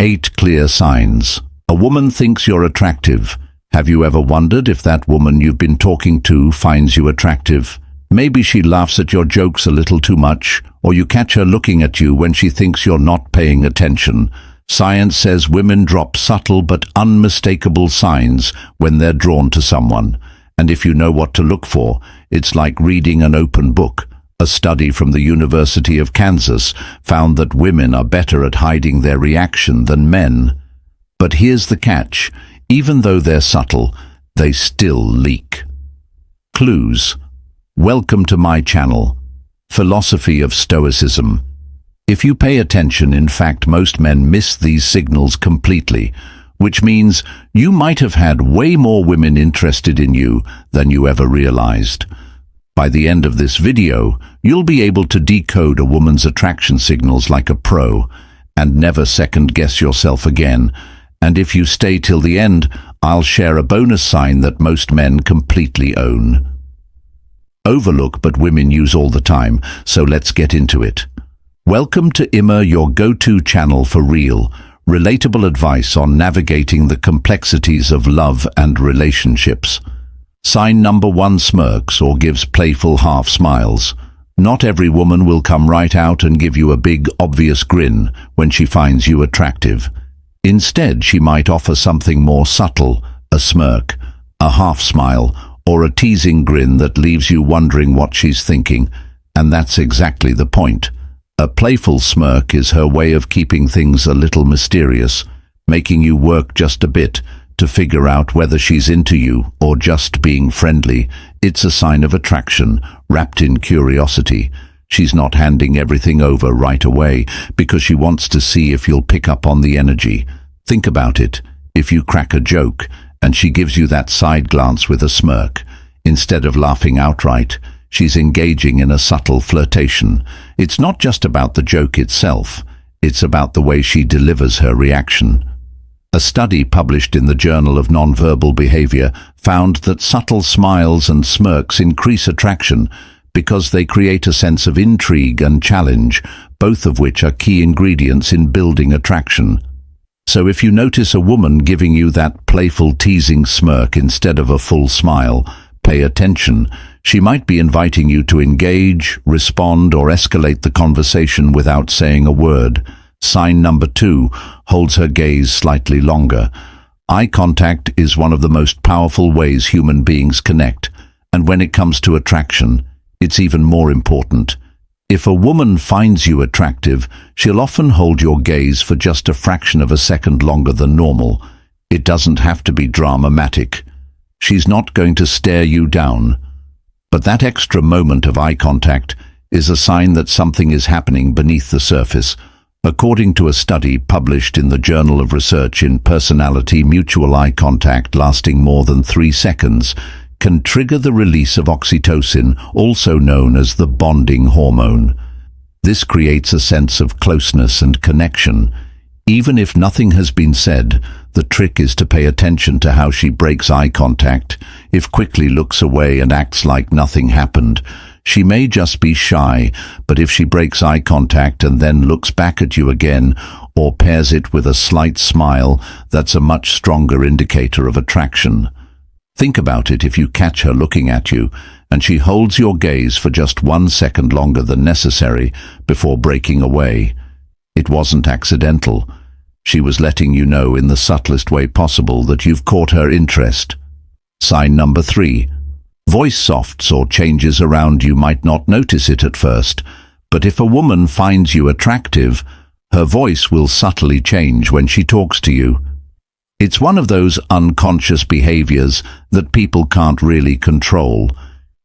8 clear signs. A woman thinks you're attractive. Have you ever wondered if that woman you've been talking to finds you attractive? Maybe she laughs at your jokes a little too much, or you catch her looking at you when she thinks you're not paying attention. Science says women drop subtle but unmistakable signs when they're drawn to someone. And if you know what to look for, it's like reading an open book. A study from the University of Kansas found that women are better at hiding their reaction than men. But here's the catch. Even though they're subtle, they still leak. Clues. Welcome to my channel, Philosophy of Stoicism. If you pay attention, in fact, most men miss these signals completely, which means you might have had way more women interested in you than you ever realized. By the end of this video, you'll be able to decode a woman's attraction signals like a pro and never second-guess yourself again. And if you stay till the end, I'll share a bonus sign that most men completely own. Overlook but women use all the time, so let's get into it. Welcome to Immer, your go-to channel for real, relatable advice on navigating the complexities of love and relationships. Sign number 1: smirks or gives playful half smiles. Not every woman will come right out and give you a big, obvious grin when she finds you attractive. Instead, she might offer something more subtle, a smirk, a half smile, or a teasing grin that leaves you wondering what she's thinking, and that's exactly the point. A playful smirk is her way of keeping things a little mysterious, making you work just a bit to figure out whether she's into you or just being friendly. It's a sign of attraction, wrapped in curiosity. She's not handing everything over right away because she wants to see if you'll pick up on the energy. Think about it. If you crack a joke and she gives you that side glance with a smirk, instead of laughing outright, she's engaging in a subtle flirtation. It's not just about the joke itself, it's about the way she delivers her reaction. A study published in the Journal of Nonverbal Behavior found that subtle smiles and smirks increase attraction because they create a sense of intrigue and challenge, both of which are key ingredients in building attraction. So if you notice a woman giving you that playful teasing smirk instead of a full smile, pay attention. She might be inviting you to engage, respond, or escalate the conversation without saying a word. Sign number 2: holds her gaze slightly longer. Eye contact is one of the most powerful ways human beings connect, and when it comes to attraction, it's even more important. If a woman finds you attractive, she'll often hold your gaze for just a fraction of a second longer than normal. It doesn't have to be dramatic. She's not going to stare you down. But that extra moment of eye contact is a sign that something is happening beneath the surface. According to a study published in the Journal of Research in Personality, mutual eye contact lasting more than 3 seconds can trigger the release of oxytocin, also known as the bonding hormone. This creates a sense of closeness and connection. Even if nothing has been said, the trick is to pay attention to how she breaks eye contact. If quickly looks away and acts like nothing happened, she may just be shy, but if she breaks eye contact and then looks back at you again, or pairs it with a slight smile, that's a much stronger indicator of attraction. Think about it. If you catch her looking at you, and she holds your gaze for just 1 second longer than necessary before breaking away, it wasn't accidental. She was letting you know in the subtlest way possible that you've caught her interest. Sign number 3. Voice softs or changes around you. Might not notice it at first, but if a woman finds you attractive, her voice will subtly change when she talks to you. It's one of those unconscious behaviors that people can't really control.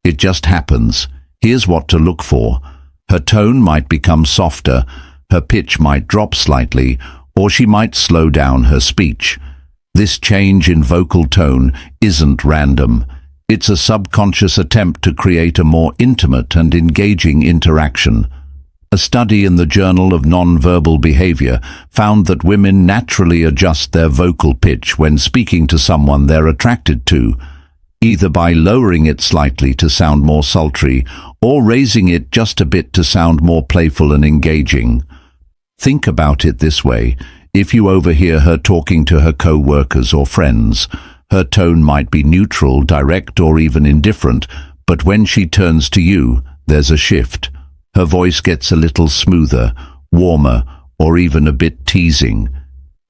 It just happens. Here's what to look for. Her tone might become softer, her pitch might drop slightly, or she might slow down her speech. This change in vocal tone isn't random. It's a subconscious attempt to create a more intimate and engaging interaction. A study in the Journal of Nonverbal Behavior found that women naturally adjust their vocal pitch when speaking to someone they're attracted to, either by lowering it slightly to sound more sultry or raising it just a bit to sound more playful and engaging. Think about it this way. If you overhear her talking to her co-workers or friends, her tone might be neutral, direct, or even indifferent, but when she turns to you, there's a shift. Her voice gets a little smoother, warmer, or even a bit teasing.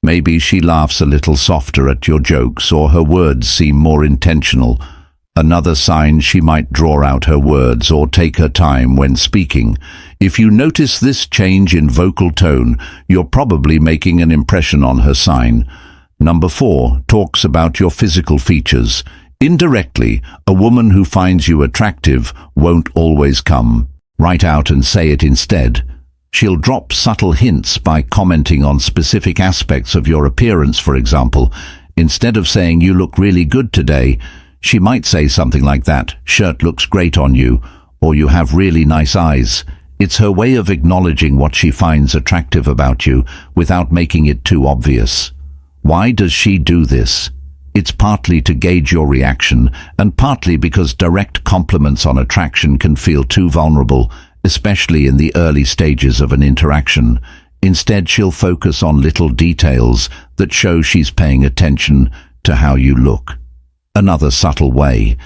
Maybe she laughs a little softer at your jokes, or her words seem more intentional. Another sign, she might draw out her words or take her time when speaking. If you notice this change in vocal tone, you're probably making an impression on her sign. Number 4 talks about your physical features. Indirectly, a woman who finds you attractive won't always come right out and say it instead. She'll drop subtle hints by commenting on specific aspects of your appearance, for example. Instead of saying, "You look really good today," she might say something like that, "Shirt looks great on you," or "You have really nice eyes." It's her way of acknowledging what she finds attractive about you without making it too obvious. Why does she do this? It's partly to gauge your reaction, and partly because direct compliments on attraction can feel too vulnerable, especially in the early stages of an interaction. Instead, she'll focus on little details that show she's paying attention to how you look. Another subtle way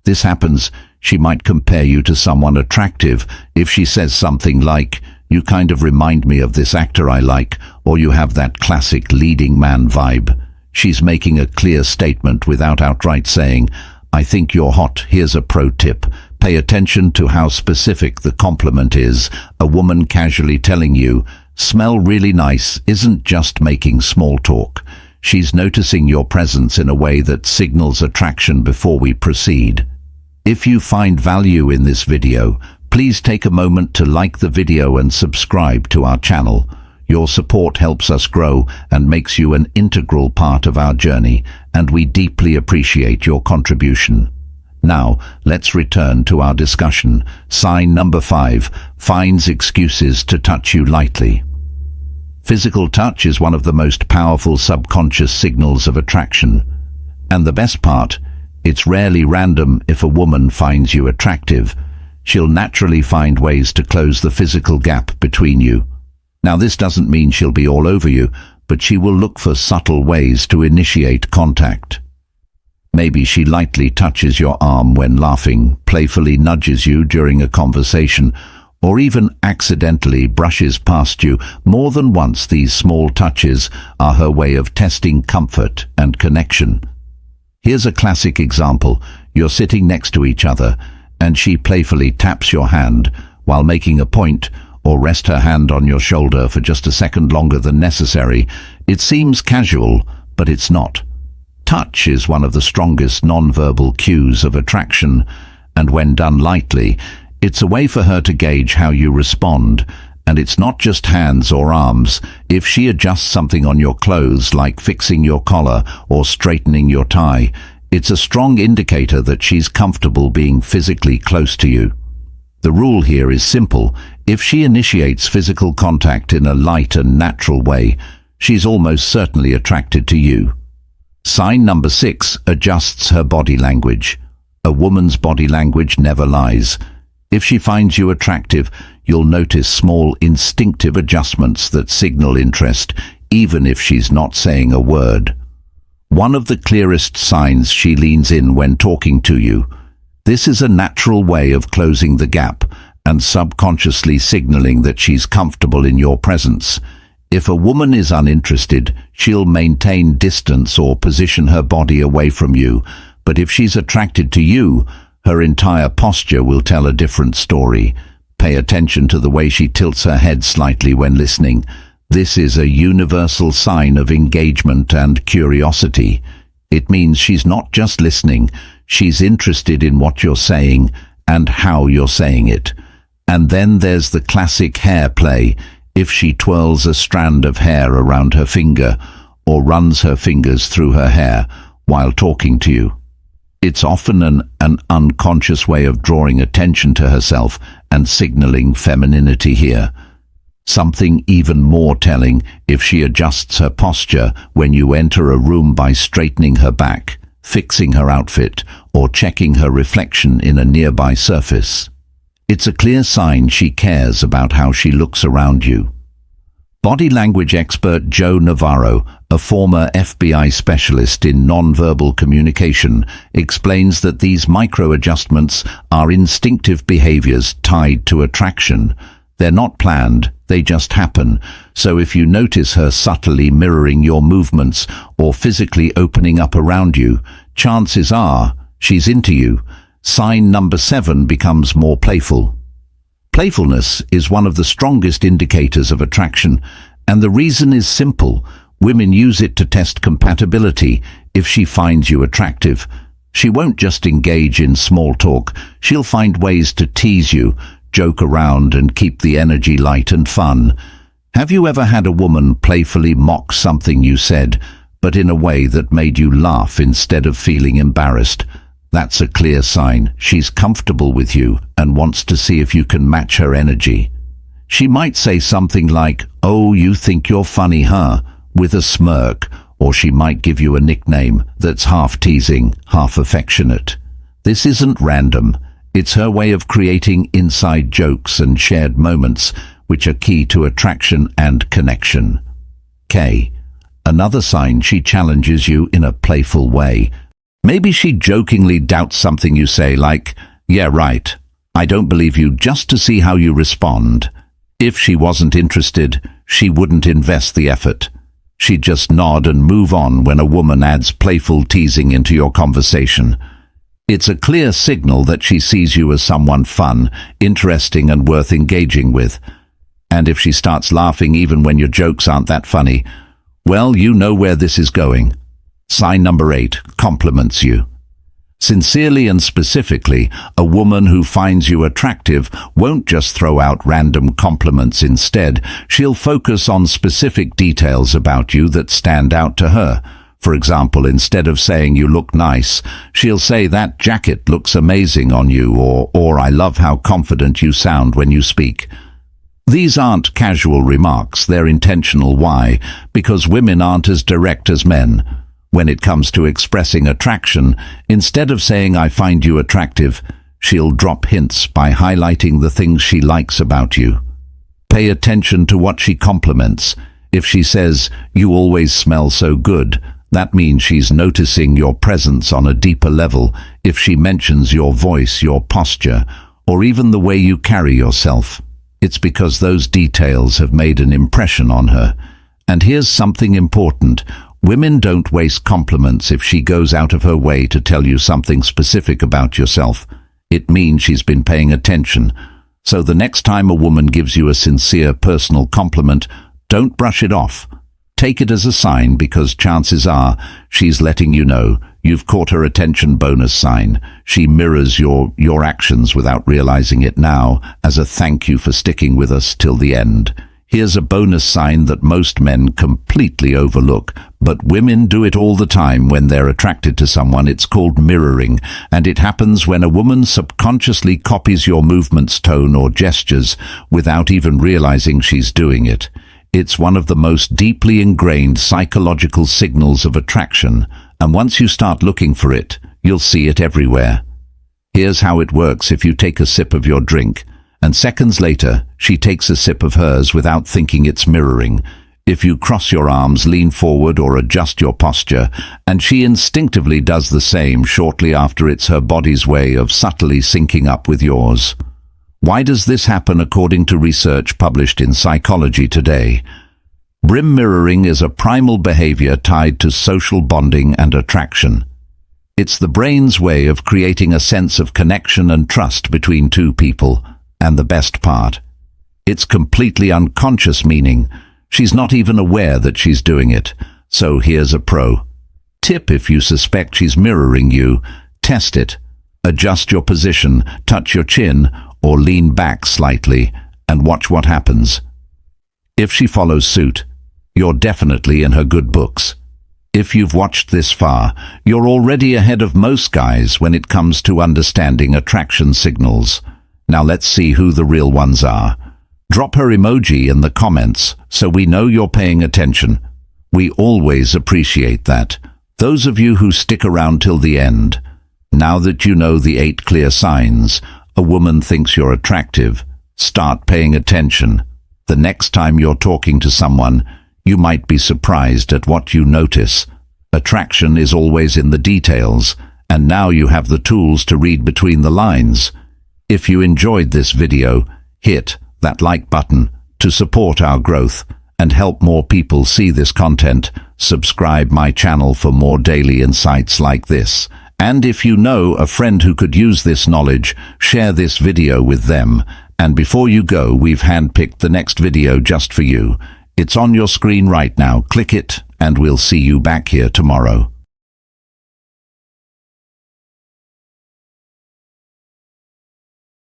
this happens, she might compare you to someone attractive. If she says something like, "You kind of remind me of this actor I like," or "You have that classic leading man vibe," she's making a clear statement without outright saying, "I think you're hot." Here's a pro tip. Pay attention to how specific the compliment is. A woman casually telling you, "Smell really nice," isn't just making small talk. She's noticing your presence in a way that signals attraction before we proceed. If you find value in this video, please take a moment to like the video and subscribe to our channel. Your support helps us grow and makes you an integral part of our journey, and we deeply appreciate your contribution. Now, let's return to our discussion. Sign number 5 finds excuses to touch you lightly. Physical touch is one of the most powerful subconscious signals of attraction. And the best part, it's rarely random. If a woman finds you attractive, she'll naturally find ways to close the physical gap between you. Now, this doesn't mean she'll be all over you, but she will look for subtle ways to initiate contact. Maybe she lightly touches your arm when laughing, playfully nudges you during a conversation, or even accidentally brushes past you. More than once, these small touches are her way of testing comfort and connection. Here's a classic example. You're sitting next to each other, and she playfully taps your hand while making a point, or rests her hand on your shoulder for just a second longer than necessary. It seems casual, but it's not. Touch is one of the strongest non-verbal cues of attraction, and when done lightly, it's a way for her to gauge how you respond. And it's not just hands or arms. If she adjusts something on your clothes, like fixing your collar or straightening your tie, it's a strong indicator that she's comfortable being physically close to you. The rule here is simple. If she initiates physical contact in a light and natural way, she's almost certainly attracted to you. Sign number 6 adjusts her body language. A woman's body language never lies. If she finds you attractive, you'll notice small instinctive adjustments that signal interest, even if she's not saying a word. One of the clearest signs, she leans in when talking to you. This is a natural way of closing the gap and subconsciously signaling that she's comfortable in your presence. If a woman is uninterested, she'll maintain distance or position her body away from you. But if she's attracted to you, her entire posture will tell a different story. Pay attention to the way she tilts her head slightly when listening. This is a universal sign of engagement and curiosity. It means she's not just listening, she's interested in what you're saying and how you're saying it. And then there's the classic hair play. If she twirls a strand of hair around her finger or runs her fingers through her hair while talking to you, it's often an unconscious way of drawing attention to herself and signaling femininity here. Something even more telling, if she adjusts her posture when you enter a room by straightening her back, fixing her outfit, or checking her reflection in a nearby surface. It's a clear sign she cares about how she looks around you. Body language expert Joe Navarro, a former FBI specialist in nonverbal communication, explains that these micro-adjustments are instinctive behaviors tied to attraction. They're not planned, they just happen. So if you notice her subtly mirroring your movements or physically opening up around you, chances are she's into you. Sign number 7 becomes more playful. Playfulness is one of the strongest indicators of attraction, and the reason is simple. Women use it to test compatibility. If she finds you attractive, she won't just engage in small talk. She'll find ways to tease you, joke around, and keep the energy light and fun. Have you ever had a woman playfully mock something you said, but in a way that made you laugh instead of feeling embarrassed? That's a clear sign she's comfortable with you and wants to see if you can match her energy. She might say something like, "Oh, you think you're funny, huh?" with a smirk, or she might give you a nickname that's half teasing, half affectionate. This isn't random. It's her way of creating inside jokes and shared moments, which are key to attraction and connection. K. Another sign she challenges you in a playful way. Maybe she jokingly doubts something you say, like, "Yeah, right, I don't believe you," just to see how you respond. If she wasn't interested, she wouldn't invest the effort. She'd just nod and move on when a woman adds playful teasing into your conversation. It's a clear signal that she sees you as someone fun, interesting, and worth engaging with. And if she starts laughing even when your jokes aren't that funny, well, you know where this is going. Sign number 8 compliments you. Sincerely and specifically, a woman who finds you attractive won't just throw out random compliments. Instead, she'll focus on specific details about you that stand out to her. For example, instead of saying "you look nice," she'll say "that jacket looks amazing on you," or "I love how confident you sound when you speak." These aren't casual remarks, they're intentional. Why? Because women aren't as direct as men. When it comes to expressing attraction, instead of saying "I find you attractive," she'll drop hints by highlighting the things she likes about you. Pay attention to what she compliments. If she says, "You always smell so good," that means she's noticing your presence on a deeper level. If she mentions your voice, your posture, or even the way you carry yourself, it's because those details have made an impression on her. And here's something important. Women don't waste compliments. If she goes out of her way to tell you something specific about yourself, it means she's been paying attention. So the next time a woman gives you a sincere personal compliment, don't brush it off. Take it as a sign, because chances are she's letting you know you've caught her attention. Bonus sign. She mirrors your actions without realizing it now, as a thank you for sticking with us till the end. Here's a bonus sign that most men completely overlook, but women do it all the time when they're attracted to someone. It's called mirroring, and it happens when a woman subconsciously copies your movements, tone, or gestures without even realizing she's doing it. It's one of the most deeply ingrained psychological signals of attraction, and once you start looking for it, you'll see it everywhere. Here's how it works. If you take a sip of your drink, and seconds later, she takes a sip of hers without thinking, it's mirroring. If you cross your arms, lean forward, or adjust your posture, and she instinctively does the same shortly after, it's her body's way of subtly syncing up with yours. Why does this happen? According to research published in Psychology Today, brim mirroring is a primal behavior tied to social bonding and attraction. It's the brain's way of creating a sense of connection and trust between two people. And the best part, it's completely unconscious, meaning she's not even aware that she's doing it. So here's a pro tip. If you suspect she's mirroring you, test it. Adjust your position, touch your chin, or lean back slightly, and watch what happens. If she follows suit, you're definitely in her good books. If you've watched this far, you're already ahead of most guys when it comes to understanding attraction signals. Now let's see who the real ones are. Drop her emoji in the comments so we know you're paying attention. We always appreciate that. Those of you who stick around till the end, now that you know the 8 clear signs a woman thinks you're attractive, start paying attention. The next time you're talking to someone, you might be surprised at what you notice. Attraction is always in the details, and now you have the tools to read between the lines. If you enjoyed this video, hit that like button to support our growth and help more people see this content. Subscribe my channel for more daily insights like this. And if you know a friend who could use this knowledge, share this video with them. And before you go, we've handpicked the next video just for you. It's on your screen right now. Click it, and we'll see you back here tomorrow.